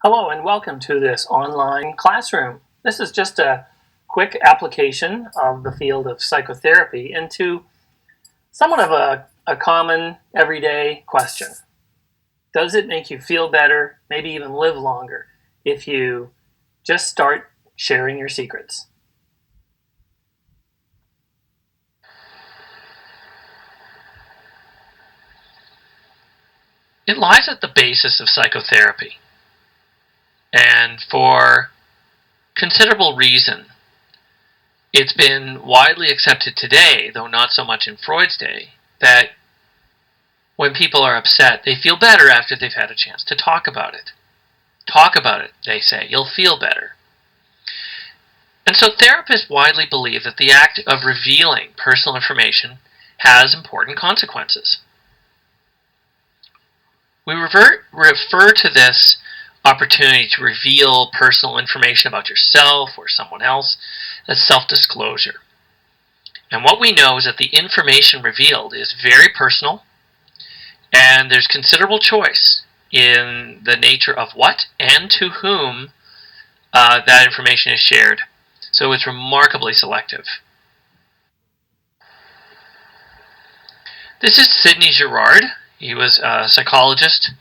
Hello and welcome to this online classroom. This is just a quick application of the field of psychotherapy into somewhat of a common everyday question. Does it make you feel better, maybe even live longer, if you just start sharing your secrets? It lies at the basis of psychotherapy. And for considerable reason, it's been widely accepted today, though not so much in Freud's day, that when people are upset, they feel better after they've had a chance to talk about it. Talk about it, they say. You'll feel better. And so therapists widely believe that the act of revealing personal information has important consequences. We refer to this opportunity to reveal personal information about yourself or someone else as self-disclosure. And what we know is that the information revealed is very personal, and there's considerable choice in the nature of what and to whom that information is shared. So it's remarkably selective. This is Sidney Girard. He was a psychologist,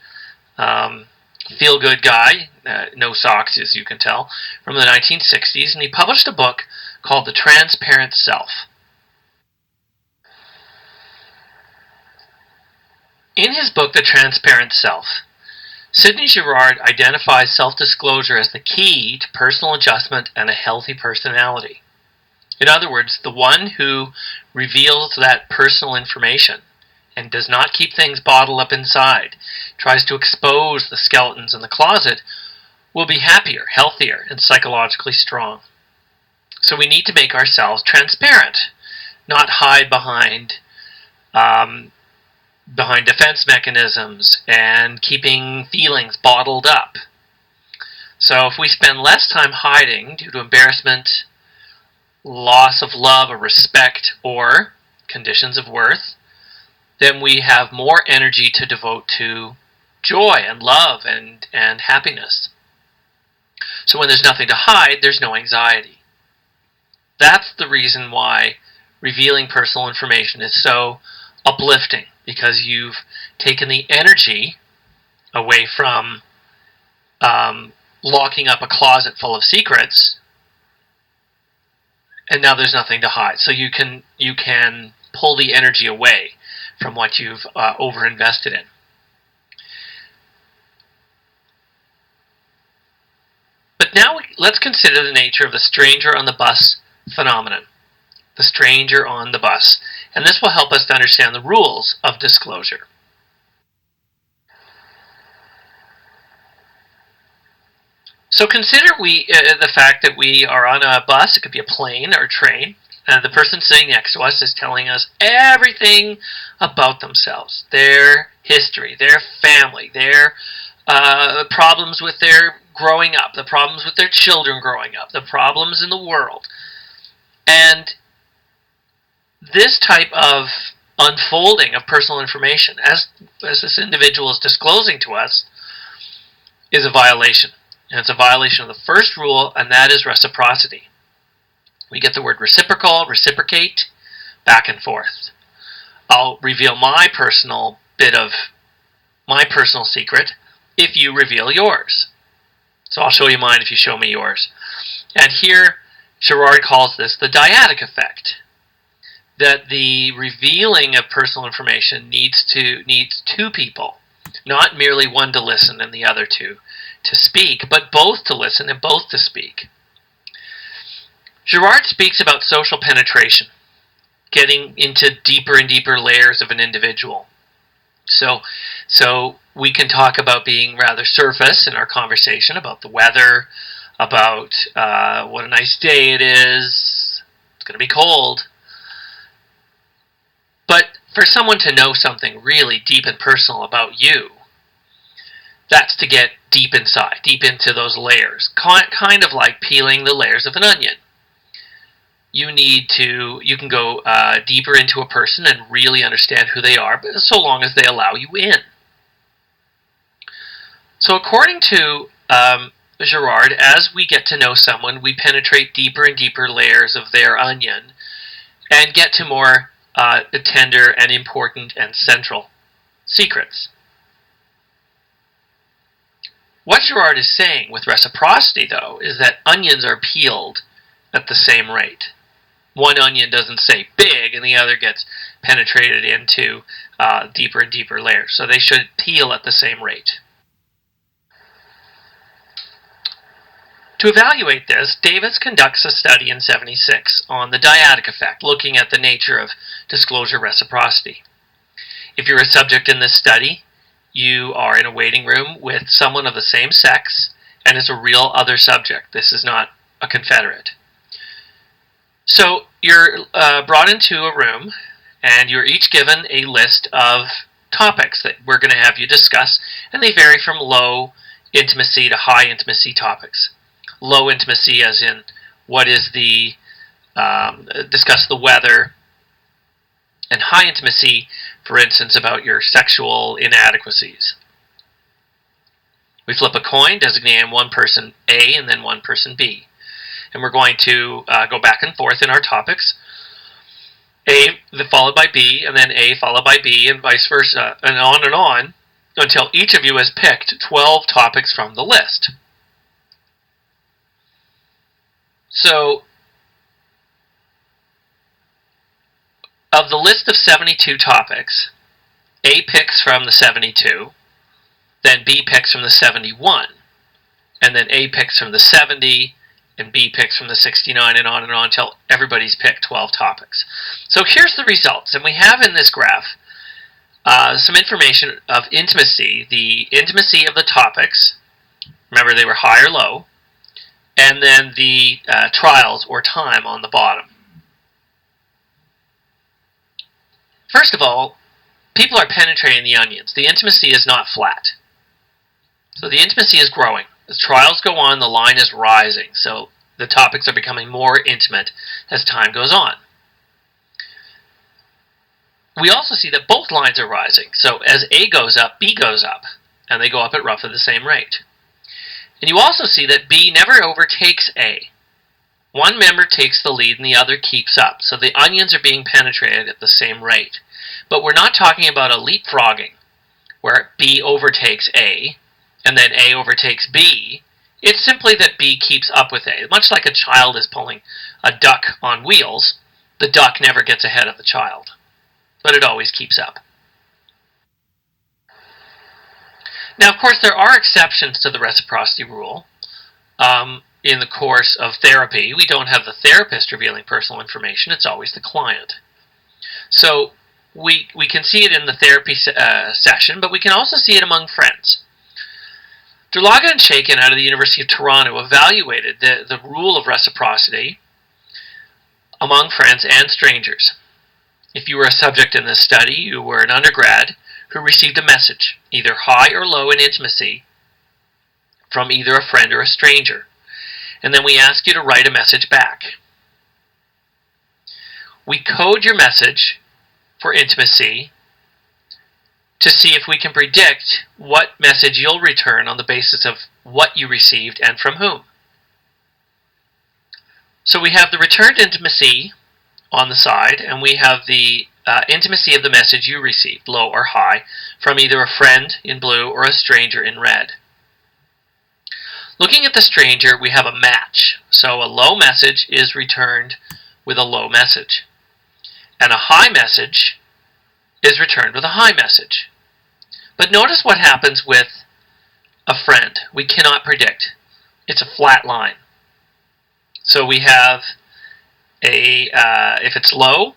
feel-good guy, no socks as you can tell, from the 1960s, and he published a book called The Transparent Self. In his book, The Transparent Self, Sidney Girard identifies self-disclosure as the key to personal adjustment and a healthy personality. In other words, the one who reveals that personal information and does not keep things bottled up inside, tries to expose the skeletons in the closet, will be happier, healthier, and psychologically strong. So we need to make ourselves transparent, not hide behind defense mechanisms and keeping feelings bottled up. So if we spend less time hiding due to embarrassment, loss of love or respect, or conditions of worth, then we have more energy to devote to joy and love and happiness. So when there's nothing to hide, there's no anxiety. That's the reason why revealing personal information is so uplifting, because you've taken the energy away from locking up a closet full of secrets, and now there's nothing to hide. So you can pull the energy away from what you've overinvested in. But now let's consider the nature of the stranger on the bus phenomenon. The stranger on the bus. And this will help us to understand the rules of disclosure. So consider the fact that we are on a bus. It could be a plane or a train. And the person sitting next to us is telling us everything about themselves, their history, their family, their problems with their growing up, the problems with their children growing up, the problems in the world. And this type of unfolding of personal information, as this individual is disclosing to us, is a violation. And it's a violation of the first rule, and that is reciprocity. We get the word reciprocal, reciprocate, back and forth. I'll reveal my personal secret if you reveal yours. So I'll show you mine if you show me yours. And here, Girard calls this the dyadic effect. That the revealing of personal information needs two people, not merely one to listen and the other to speak, but both to listen and both to speak. Girard speaks about social penetration, getting into deeper and deeper layers of an individual. So we can talk about being rather surface in our conversation about the weather, about what a nice day it is, it's going to be cold. But for someone to know something really deep and personal about you, that's to get deep inside, deep into those layers, kind of like peeling the layers of an onion. You can go deeper into a person and really understand who they are, but so long as they allow you in. So according to Girard, as we get to know someone, we penetrate deeper and deeper layers of their onion and get to more tender and important and central secrets. What Girard is saying with reciprocity, though, is that onions are peeled at the same rate. One onion doesn't stay big and the other gets penetrated into deeper and deeper layers. So they should peel at the same rate. To evaluate this, Davis conducts a study in '76 on the dyadic effect, looking at the nature of disclosure reciprocity. If you're a subject in this study, you are in a waiting room with someone of the same sex, and it's a real other subject. This is not a confederate. So you're brought into a room, and you're each given a list of topics that we're going to have you discuss, and they vary from low intimacy to high intimacy topics. Low intimacy as in what is the, discuss the weather, and high intimacy, for instance, about your sexual inadequacies. We flip a coin designating one person A and then one person B. And we're going to go back and forth in our topics. A followed by B, and then A followed by B, and vice versa, and on, until each of you has picked 12 topics from the list. So, of the list of 72 topics, A picks from the 72, then B picks from the 71, and then A picks from the 70, and B picks from the 69, and on until everybody's picked 12 topics. So here's the results, and we have in this graph some information of intimacy, the intimacy of the topics. Remember, they were high or low, and then the trials or time on the bottom. First of all, people are penetrating the onions. The intimacy is not flat. So the intimacy is growing. As trials go on, the line is rising. So the topics are becoming more intimate as time goes on. We also see that both lines are rising. So as A goes up, B goes up. And they go up at roughly the same rate. And you also see that B never overtakes A. One member takes the lead and the other keeps up. So the onions are being penetrated at the same rate. But we're not talking about a leapfrogging, where B overtakes A, and then A overtakes B. It's simply that B keeps up with A. Much like a child is pulling a duck on wheels, the duck never gets ahead of the child. But it always keeps up. Now, of course, there are exceptions to the reciprocity rule. In the course of therapy, we don't have the therapist revealing personal information. It's always the client. So we can see it in the therapy session, but we can also see it among friends. Derlaga and Chaikin out of the University of Toronto evaluated the rule of reciprocity among friends and strangers. If you were a subject in this study, you were an undergrad who received a message, either high or low in intimacy, from either a friend or a stranger. And then we ask you to write a message back. We code your message for intimacy to see if we can predict what message you'll return on the basis of what you received and from whom. So we have the returned intimacy on the side, and we have the intimacy of the message you received, low or high, from either a friend in blue or a stranger in red. Looking at the stranger, we have a match. So a low message is returned with a low message. And a high message is returned with a high message. But notice what happens with a friend. We cannot predict. It's a flat line. So we have if it's low,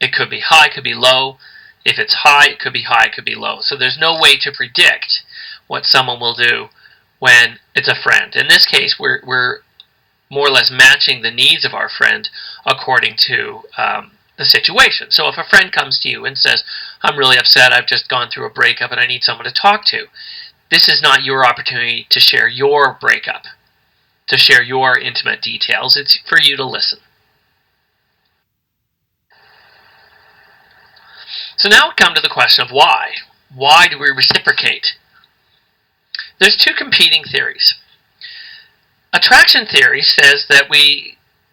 it could be high, it could be low. If it's high, it could be high, it could be low. So there's no way to predict what someone will do when it's a friend. In this case, we're more or less matching the needs of our friend according to the situation. So if a friend comes to you and says, I'm really upset, I've just gone through a breakup and I need someone to talk to, this is not your opportunity to share your breakup, to share your intimate details. It's for you to listen. So now we come to the question of why. Why do we reciprocate? There's two competing theories. Attraction theory says that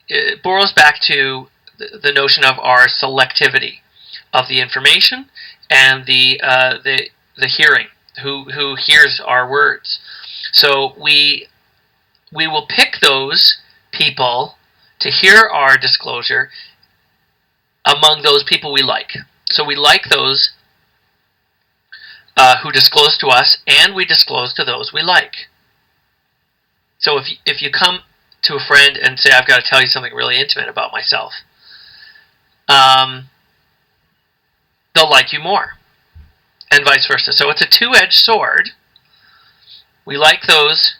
it borrows back to the notion of our selectivity of the information and the hearing, who hears our words. So we will pick those people to hear our disclosure among those people we like. So we like those who disclose to us, and we disclose to those we like. So if you come to a friend and say, I've got to tell you something really intimate about myself, they'll like you more, and vice versa. So it's a two-edged sword. We like those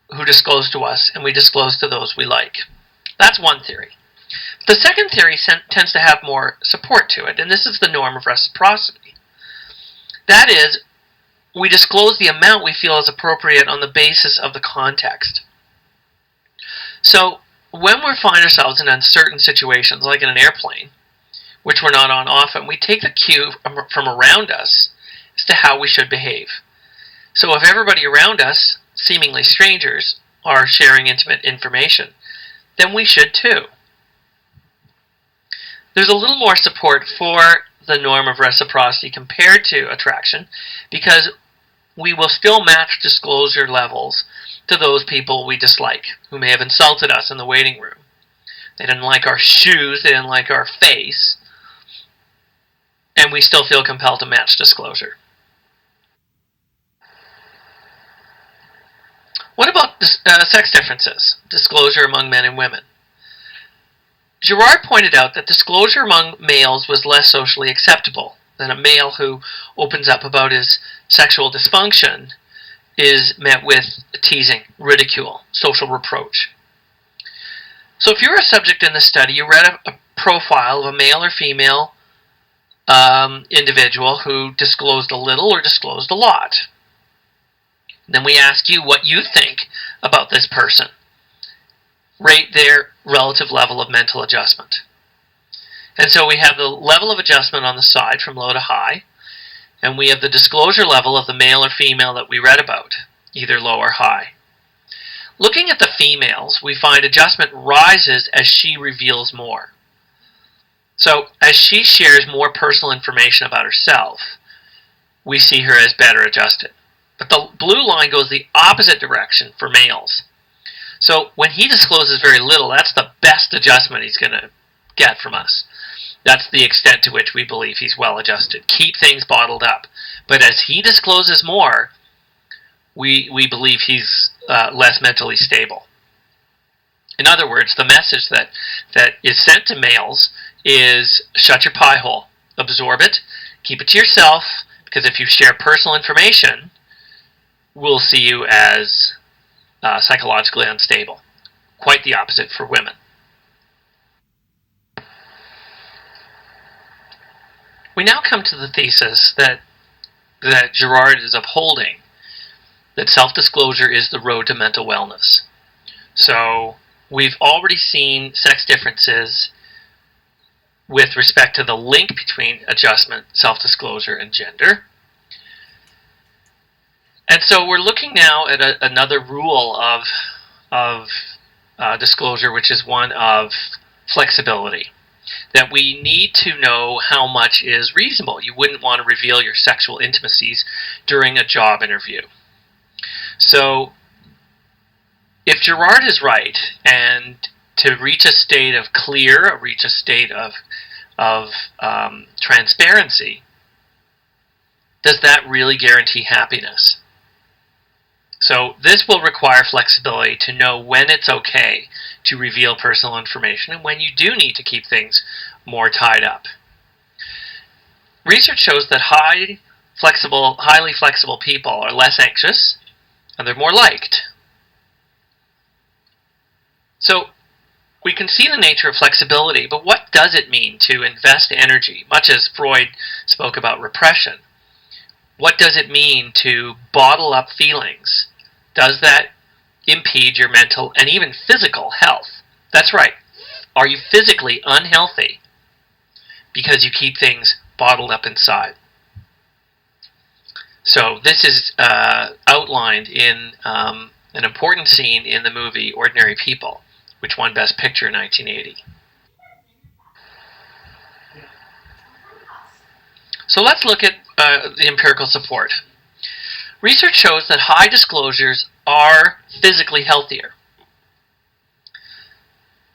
who disclose to us, and we disclose to those we like. That's one theory. The second theory tends to have more support to it, and this is the norm of reciprocity. That is, we disclose the amount we feel is appropriate on the basis of the context. So when we find ourselves in uncertain situations, like in an airplane, which we're not on often, we take the cue from around us as to how we should behave. So if everybody around us, seemingly strangers, are sharing intimate information, then we should too. There's a little more support for the norm of reciprocity compared to attraction, because we will still match disclosure levels to those people we dislike, who may have insulted us in the waiting room. They didn't like our shoes, they didn't like our face, and we still feel compelled to match disclosure. What about sex differences, disclosure among men and women? Girard pointed out that disclosure among males was less socially acceptable than a male who opens up about his sexual dysfunction is met with teasing, ridicule, social reproach. So if you're a subject in the study, you read a profile of a male or female individual who disclosed a little or disclosed a lot. Then we ask you what you think about this person. Rate their relative level of mental adjustment. And so we have the level of adjustment on the side from low to high, and we have the disclosure level of the male or female that we read about, either low or high. Looking at the females, we find adjustment rises as she reveals more. So as she shares more personal information about herself, we see her as better adjusted. But the blue line goes the opposite direction for males. So when he discloses very little, that's the best adjustment he's going to get from us. That's the extent to which we believe he's well adjusted. Keep things bottled up. But as he discloses more, we believe he's less mentally stable. In other words, the message that is sent to males is shut your pie hole. Absorb it. Keep it to yourself, because if you share personal information, we'll see you as psychologically unstable. Quite the opposite for women. We now come to the thesis that Girard is upholding, that self-disclosure is the road to mental wellness. So we've already seen sex differences with respect to the link between adjustment, self-disclosure, and gender. And so we're looking now at another rule of disclosure, which is one of flexibility. That we need to know how much is reasonable. You wouldn't want to reveal your sexual intimacies during a job interview. So if Girard is right, and to reach a state of clear, reach a state of transparency, does that really guarantee happiness? So this will require flexibility to know when it's okay to reveal personal information and when you do need to keep things more tied up. Research shows that highly flexible people are less anxious and they're more liked. So we can see the nature of flexibility, but what does it mean to invest energy? Much as Freud spoke about repression, what does it mean to bottle up feelings? Does that impede your mental and even physical health? That's right. Are you physically unhealthy because you keep things bottled up inside? So this is outlined in an important scene in the movie Ordinary People, which won Best Picture in 1980. So let's look at the empirical support. Research shows that high disclosures are physically healthier.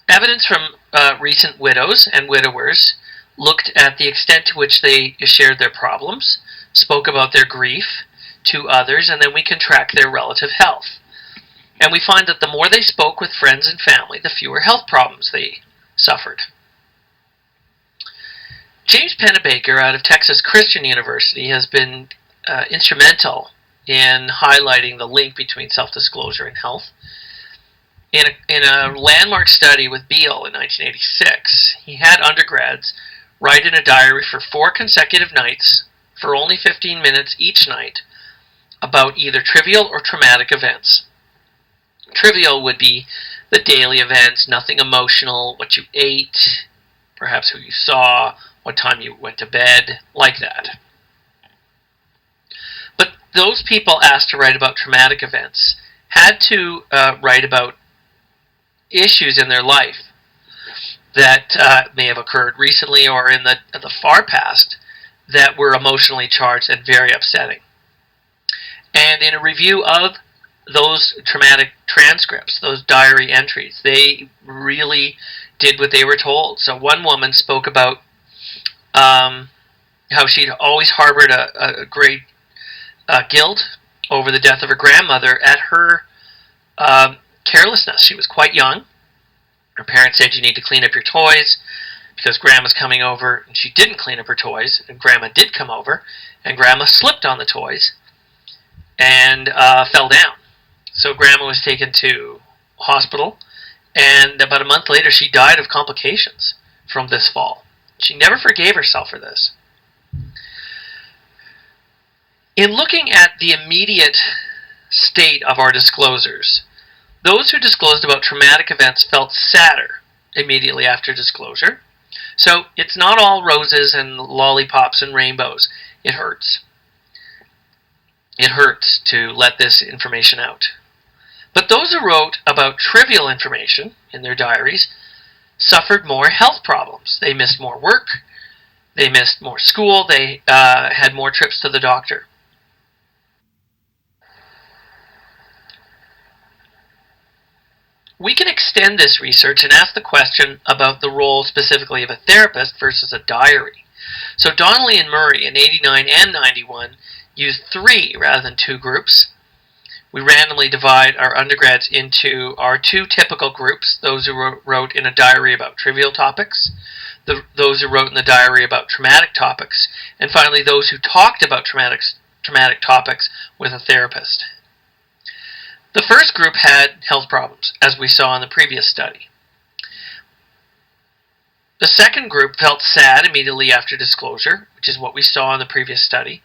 Evidence from recent widows and widowers looked at the extent to which they shared their problems, spoke about their grief to others, and then we can track their relative health. And we find that the more they spoke with friends and family, the fewer health problems they suffered. James Pennebaker out of Texas Christian University has been instrumental in highlighting the link between self-disclosure and health. In a landmark study with Beale in 1986, he had undergrads write in a diary for 4 consecutive nights, for only 15 minutes each night, about either trivial or traumatic events. Trivial would be the daily events, nothing emotional, what you ate, perhaps who you saw, what time you went to bed, like that. But those people asked to write about traumatic events had to write about issues in their life that may have occurred recently or in the far past that were emotionally charged and very upsetting. And in a review of those traumatic transcripts, those diary entries, they really did what they were told. So one woman spoke about how she'd always harbored a great guilt over the death of her grandmother at her carelessness. She was quite young. Her parents said, "You need to clean up your toys," because Grandma's coming over, and she didn't clean up her toys, and Grandma did come over, and Grandma slipped on the toys and fell down. So Grandma was taken to hospital, and about a month later she died of complications from this fall. She never forgave herself for this. In looking at the immediate state of our disclosures, those who disclosed about traumatic events felt sadder immediately after disclosure. So it's not all roses and lollipops and rainbows. It hurts. It hurts to let this information out. But those who wrote about trivial information in their diaries suffered more health problems. They missed more work. They missed more school. They had more trips to the doctor. We can extend this research and ask the question about the role specifically of a therapist versus a diary. So Donnelly and Murray in 89 and 91 used 3 rather than 2 groups. We randomly divide our undergrads into our 2 typical groups, those who wrote in a diary about trivial topics, those who wrote in the diary about traumatic topics, and finally those who talked about traumatic topics with a therapist. The first group had health problems, as we saw in the previous study. The second group felt sad immediately after disclosure, which is what we saw in the previous study.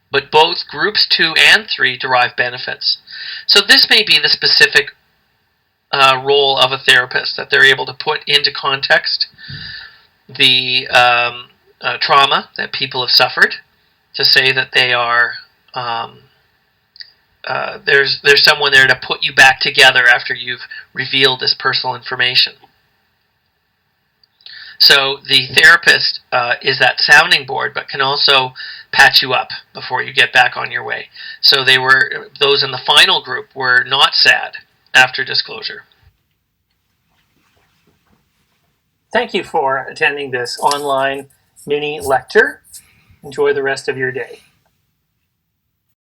But both groups 2 and 3 derive benefits. So this may be the specific role of a therapist, that they're able to put into context the trauma that people have suffered, to say that they are there's someone there to put you back together after you've revealed this personal information. So the therapist is that sounding board, but can also patch you up before you get back on your way. So those in the final group were not sad after disclosure. Thank you for attending this online mini lecture. Enjoy the rest of your day.